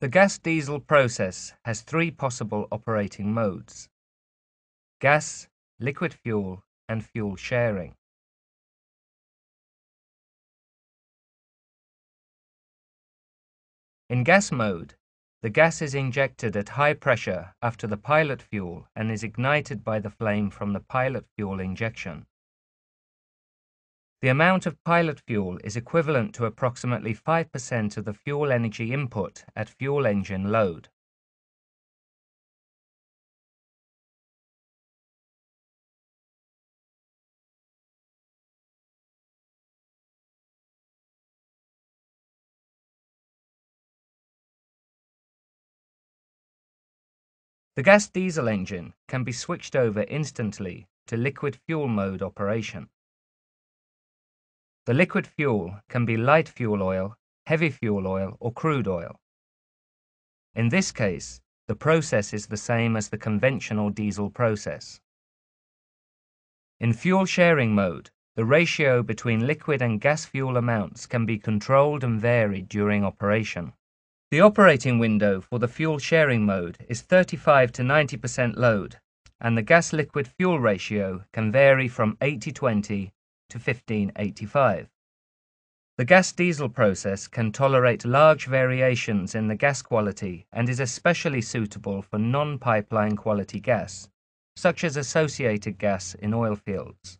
The gas-diesel process has three possible operating modes: gas, liquid fuel, and fuel sharing. In gas mode, the gas is injected at high pressure after the pilot fuel and is ignited by the flame from the pilot fuel injection. The amount of pilot fuel is equivalent to approximately 5% of the fuel energy input at fuel engine load. The gas diesel engine can be switched over instantly to liquid fuel mode operation. The liquid fuel can be light fuel oil, heavy fuel oil, or crude oil. In this case, the process is the same as the conventional diesel process. In fuel sharing mode, the ratio between liquid and gas fuel amounts can be controlled and varied during operation. The operating window for the fuel sharing mode is 35 to 90% load, and the gas-liquid fuel ratio can vary from 80-20 to 15-85. The gas-diesel process can tolerate large variations in the gas quality and is especially suitable for non-pipeline quality gas, such as associated gas in oil fields.